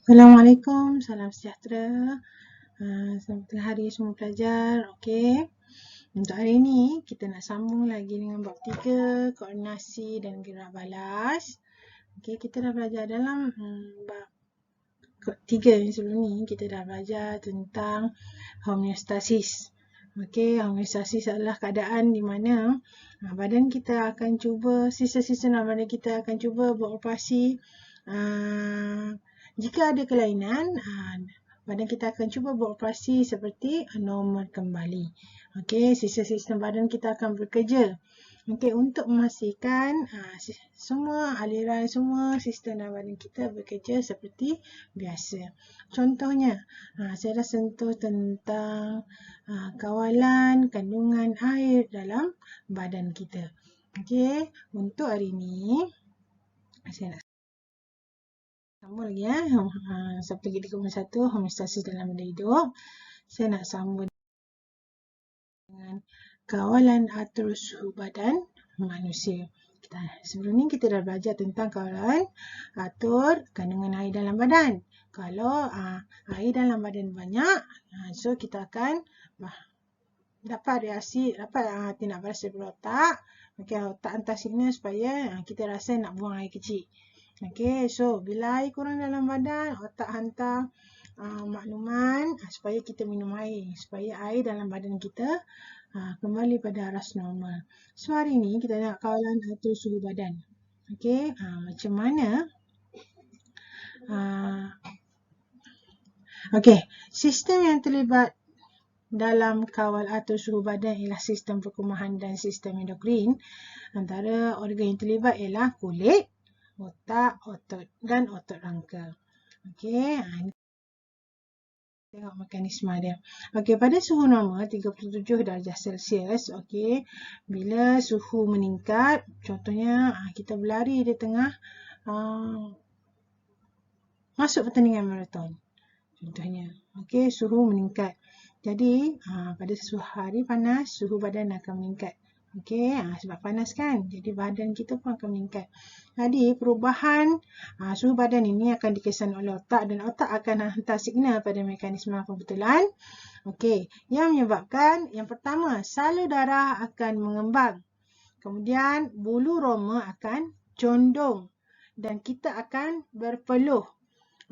Assalamualaikum, salam sejahtera. Selamat tengah hari semua pelajar. Okey. Untuk hari ini kita nak sambung lagi dengan bab 3, koordinasi dan gerak balas. Okey, kita dah belajar dalam bab 3 yang sebelum ni kita dah belajar tentang homeostasis. Okey, homeostasis adalah keadaan di mana badan kita akan cuba, sisa-sisa badan kita akan cuba beroperasi. Jika ada kelainan, badan kita akan cuba beroperasi seperti normal kembali. Okey, sistem badan kita akan bekerja. Okey, untuk memastikan semua aliran, semua sistem dalam badan kita bekerja seperti biasa. Contohnya, saya dah sentuh tentang kawalan kandungan air dalam badan kita. Okey, untuk hari ini saya nak sambung lagi seperti 3.1 homeostasis dalam benda hidup. Saya nak sambung dengan kawalan atur suhu badan manusia. Sebelum ni kita dah belajar tentang kawalan atur kandungan air dalam badan. Kalau air dalam badan banyak, so kita akan dapat reaksi, dapat tindak balas daripada otak. Okey, otak hantar signal supaya kita rasa nak buang air kecil. Okey, so bila air kurang dalam badan, otak hantar makluman supaya kita minum air, supaya air dalam badan kita kembali pada aras normal. So hari ni kita nak kawalan atur suhu badan. Okey, macam mana? Okey, sistem yang terlibat dalam kawal atur suhu badan ialah sistem perkumahan dan sistem endokrin. Antara organ yang terlibat ialah kulit, otak, otot dan otot rangka. Okey, tengok mekanisme dia. Okey, pada suhu normal 37 darjah Celsius, okey, bila suhu meningkat, contohnya kita berlari di tengah masuk pertandingan maraton. Contohnya, okey, suhu meningkat. Jadi, pada suhu hari panas, suhu badan akan meningkat. Okey, sebab panas kan, jadi badan kita pun akan meningkat. Jadi, perubahan suhu badan ini akan dikesan oleh otak dan otak akan hantar signal pada mekanisme pembetulan. Okey, yang menyebabkan yang pertama, salur darah akan mengembang. Kemudian, bulu roma akan condong dan kita akan berpeluh.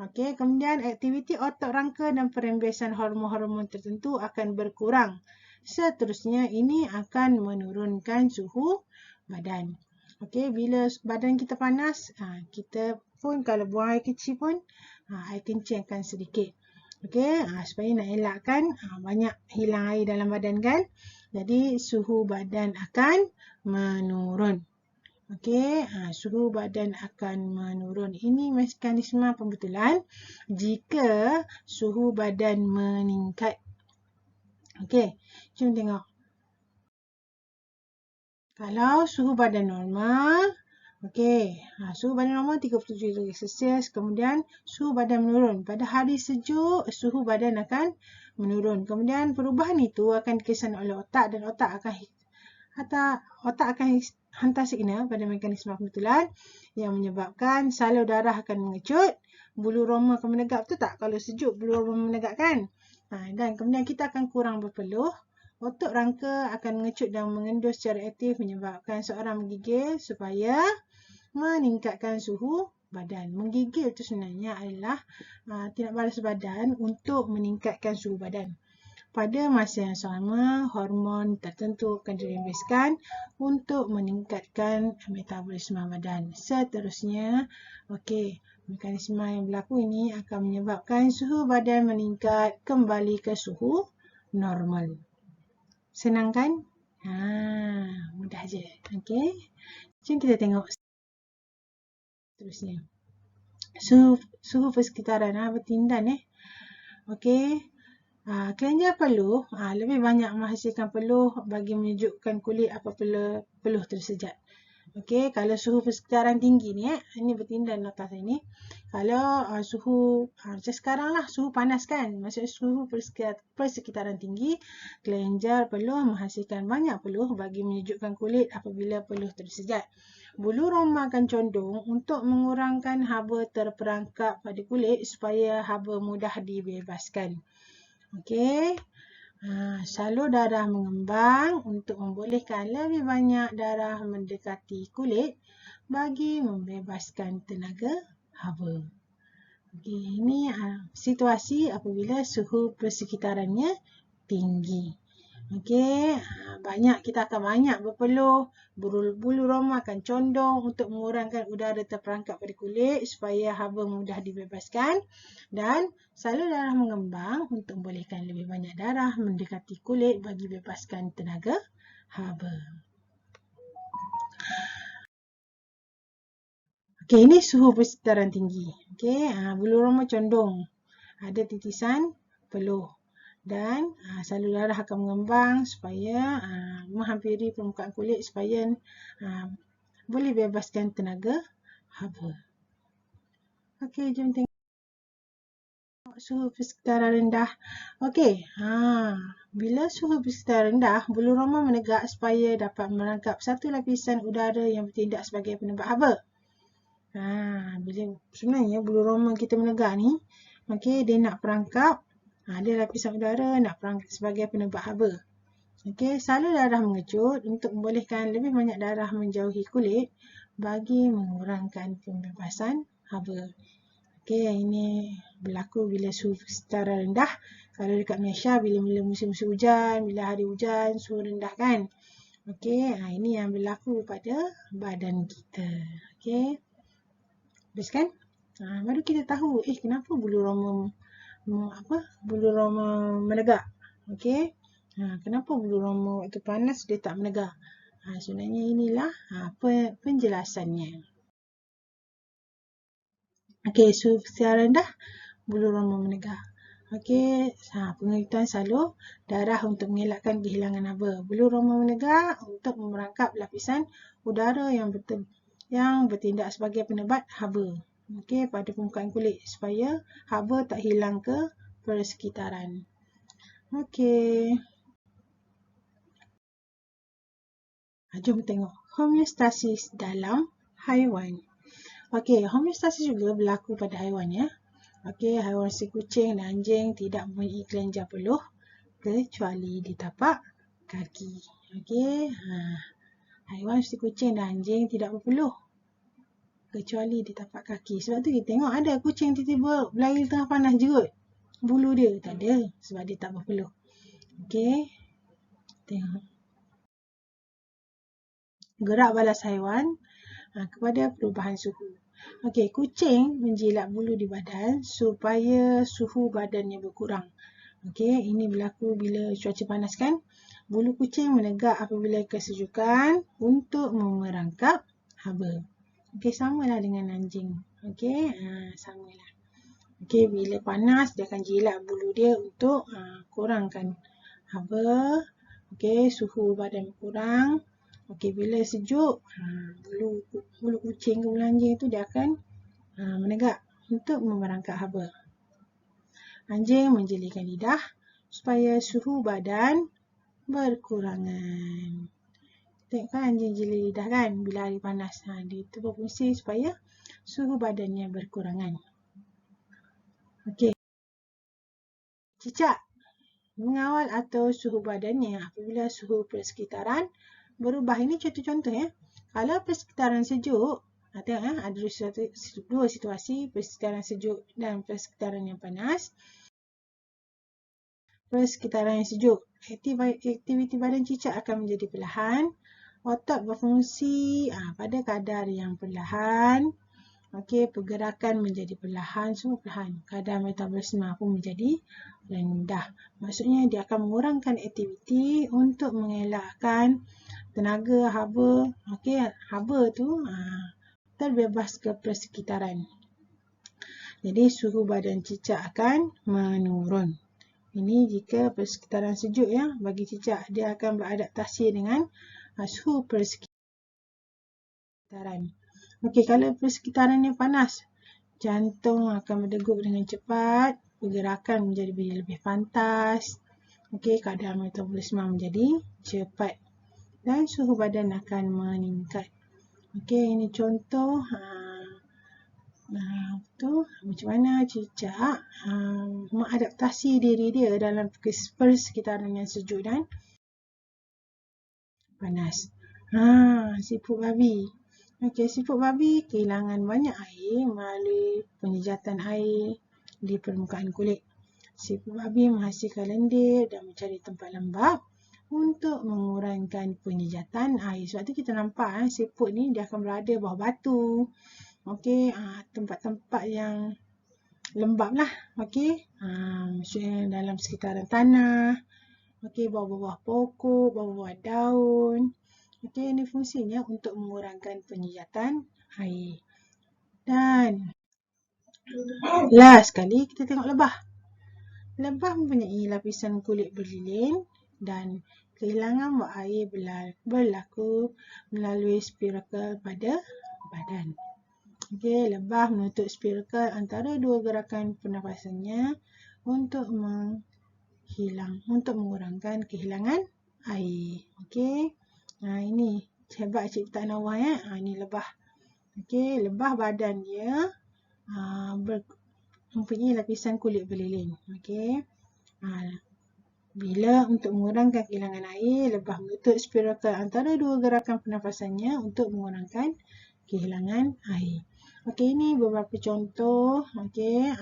Okey, kemudian aktiviti otot rangka dan perembesan hormon-hormon tertentu akan berkurang. Seterusnya, ini akan menurunkan suhu badan. Okey, bila badan kita panas, kita pun kalau buang air kecil pun, air kencing akan sedikit. Okey, supaya nak elakkan banyak hilang air dalam badan kan. Jadi, suhu badan akan menurun. Okey, suhu badan akan menurun. Ini mekanisme pembetulan jika suhu badan meningkat. Okey, jom tengok. Kalau suhu badan normal, okey, suhu badan normal 37 darjah Celsius, kemudian suhu badan menurun. Pada hari sejuk, suhu badan akan menurun. Kemudian perubahan itu akan dikesan oleh otak dan otak akan hantar signal pada mekanisme pembetulan yang menyebabkan salur darah akan mengecut, bulu roma akan menegak. Betul tak? Kalau sejuk, bulu roma menegak kan? Dan kemudian kita akan kurang berpeluh. Otot rangka akan mengecut dan mengendus secara aktif menyebabkan seorang menggigil supaya meningkatkan suhu badan. Menggigil itu sebenarnya adalah tindak balas badan untuk meningkatkan suhu badan. Pada masa yang sama, hormon tertentu akan dirembeskan untuk meningkatkan metabolisme badan. Seterusnya, okey, mekanisme yang berlaku ini akan menyebabkan suhu badan meningkat kembali ke suhu normal. Senang kan? Mudah je. Okey. Jom kita tengok seterusnya. Suhu persekitaran bertindan Okey. Kelenjar peluh lebih banyak menghasilkan peluh bagi menyejukkan kulit apabila peluh tersejat. Okey, kalau suhu persekitaran tinggi ni ini bertindan nota saya ni. Kalau suhu macam sekarang lah, suhu panas kan, maksudnya suhu persekitaran tinggi, kelenjar peluh menghasilkan banyak peluh bagi menyejukkan kulit apabila peluh tersejat. bulu roma akan condong untuk mengurangkan haba terperangkap pada kulit supaya haba mudah dibebaskan. Okey. Salur darah mengembang untuk membolehkan lebih banyak darah mendekati kulit bagi membebaskan tenaga haba. Okey, ini situasi apabila suhu persekitarannya tinggi. Okey, kita akan banyak berpeluh, bulu roma akan condong untuk mengurangkan udara terperangkap pada kulit supaya haba mudah dibebaskan, dan salur darah mengembang untuk membolehkan lebih banyak darah mendekati kulit bagi bebaskan tenaga haba. Okey, ini suhu persekitaran tinggi. Okey, bulu roma condong, ada titisan peluh. Dan salur darah akan mengembang supaya menghampiri permukaan kulit supaya boleh bebaskan tenaga haba. Okey, jom tengok suhu persekitaran rendah. Okey, bila suhu persekitaran rendah, bulu roma menegak supaya dapat merangkap satu lapisan udara yang bertindak sebagai penebak haba. Bila sebenarnya bulu roma kita menegak ni, okey, dia nak perangkap, dia lapisan udara nak perangkap sebagai penebak haba. Okey, salur darah mengecut untuk membolehkan lebih banyak darah menjauhi kulit bagi mengurangkan pembebasan haba. Okey, ini berlaku bila suhu persekitaran rendah. Kalau dekat Malaysia, bila musim-musim hujan, bila hari hujan, suhu rendah kan. Okey, ini yang berlaku pada badan kita. Okey, habis kan? Baru kita tahu, kenapa bulu roma menegak. Okey. Kenapa bulu roma waktu panas dia tak menegak? Sebenarnya inilah penjelasannya. Okey, suhu persekitaran rendah, bulu roma menegak. Okey, pengerutan salur darah untuk mengelakkan kehilangan haba. Bulu roma menegak untuk merangkap lapisan udara yang bertindak sebagai penebat haba. Okey, pada permukaan kulit supaya haba tak hilang ke persekitaran. Okey. Jom tengok homeostasis dalam haiwan. Okey, homeostasis juga berlaku pada haiwan ya. Okey, haiwan seperti kucing dan anjing tidak mempunyai kelenjar peluh kecuali di tapak kaki. Okey, haiwan seperti kucing dan anjing tidak berpeluh kecuali di tapak kaki. Sebab tu kita tengok ada kucing tiba-tiba berlari tengah panas jerut. Bulu dia tak ada sebab dia tak berpeluh. Okey, tengok. Gerak balas haiwan kepada perubahan suhu. Okey, kucing menjilat bulu di badan supaya suhu badannya berkurang. Okey, ini berlaku bila cuaca panas kan. Bulu kucing menegak apabila kesejukan untuk merangkap haba. Okey, samalah dengan anjing. Okey, samalah. Okey, bila panas dia akan jilat bulu dia untuk kurangkan haba. Okey, suhu badan berkurang. Okey, bila sejuk, bulu kucing ke bulu anjing tu dia akan menegak untuk merangkap haba. Anjing menjelikan lidah supaya suhu badan berkurangan. Tengok kan anjing jeli lidah kan bila hari panas. Dia tu berfungsi supaya suhu badannya berkurangan. Okey. Cicak mengawal atur suhu badannya apabila suhu persekitaran berubah. Ini contoh-contoh ya. Kalau persekitaran sejuk, tengok ada dua situasi, persekitaran sejuk dan persekitaran yang panas. Persekitaran yang sejuk, aktiviti badan cicak akan menjadi perlahan. Otak berfungsi pada kadar yang perlahan. Okey, pergerakan menjadi perlahan, semua perlahan. Kadar metabolisme pun menjadi rendah. Maksudnya dia akan mengurangkan aktiviti untuk mengelakkan tenaga haba. Okey, haba tu terbebas ke persekitaran. Jadi suhu badan cicak akan menurun. Ini jika persekitaran sejuk ya, bagi cicak dia akan beradaptasi dengan suhu persekitaran. Okey, kalau persekitarannya panas, jantung akan berdegup dengan cepat, pergerakan menjadi lebih pantas. Okey, kadar metabolisme menjadi cepat dan suhu badan akan meningkat. Okey, ini contoh macam mana cicak mengadaptasi diri dia dalam persekitaran yang sejuk dan panas. Siput babi. Okey, siput babi kehilangan banyak air melalui penyejatan air di permukaan kulit. Siput babi menghasilkan lendir dan mencari tempat lembap untuk mengurangkan penyejatan air. Sebab tu kita nampak siput ni dia akan berada bawah batu. Okey, tempat-tempat yang lembap lah. Okey, maksudnya dalam sekitaran tanah. Okey, bawah-bawah pokok, bawah-bawah daun. Okey, ini fungsinya untuk mengurangkan penyejatan air. Dan last sekali kita tengok lebah. Lebah mempunyai lapisan kulit berlilin dan kehilangan buang air berlaku melalui spirakel pada badan. Okey, lebah menutup spirakel antara dua gerakan pernafasannya untuk mengurangkan kehilangan air. Okey. Ini hebat ciptaan Allah ya. Ini lebah. Okey, lebah badan dia mempunyai lapisan kulit berlilin. Okey. Bila untuk mengurangkan kehilangan air, lebah menutup spirakel antara dua gerakan pernafasannya untuk mengurangkan kehilangan air. Okey, ini beberapa contoh. Okey.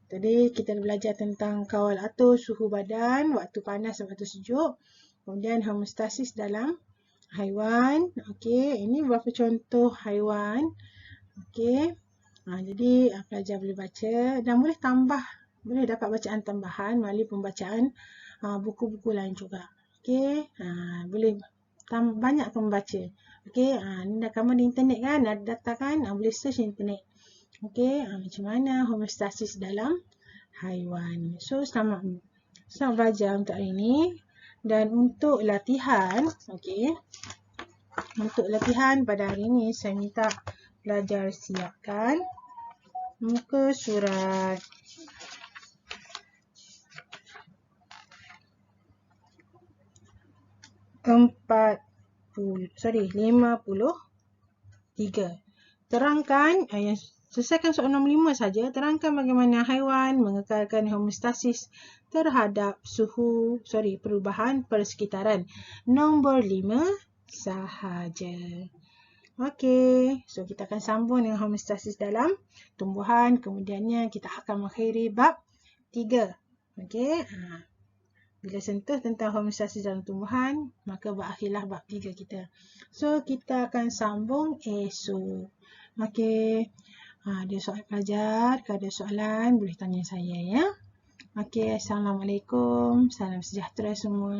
Tadi kita belajar tentang kawal atur suhu badan waktu panas dan waktu sejuk. Kemudian homeostasis dalam haiwan. Okey, ini beberapa contoh haiwan. Okey. Jadi pelajar boleh baca dan boleh dapat bacaan tambahan melalui pembacaan buku-buku lain juga. Okey. Boleh banyakkan membaca. Okey, ni dah kamu di internet kan, ada data kan, boleh search internet. Okey, macam mana homeostasis dalam haiwan. So, selamat belajar untuk hari ini. Dan untuk latihan, okey, untuk latihan pada hari ini, saya minta pelajar siapkan muka surat 53. Terangkan selesaikan soalan nombor 5 saja. Terangkan bagaimana haiwan mengekalkan homeostasis terhadap perubahan persekitaran. Nombor 5 sahaja. Okey, so kita akan sambung dengan homeostasis dalam tumbuhan. Kemudiannya kita akan mengakhiri bab 3. Okey, bila sentuh tentang homeostasis dalam tumbuhan, maka berakhirlah bab 3 kita. So, kita akan sambung esok. Okey, ada soalan pelajar, kalau ada soalan boleh tanya saya ya. Okey, Assalamualaikum. Salam sejahtera semua.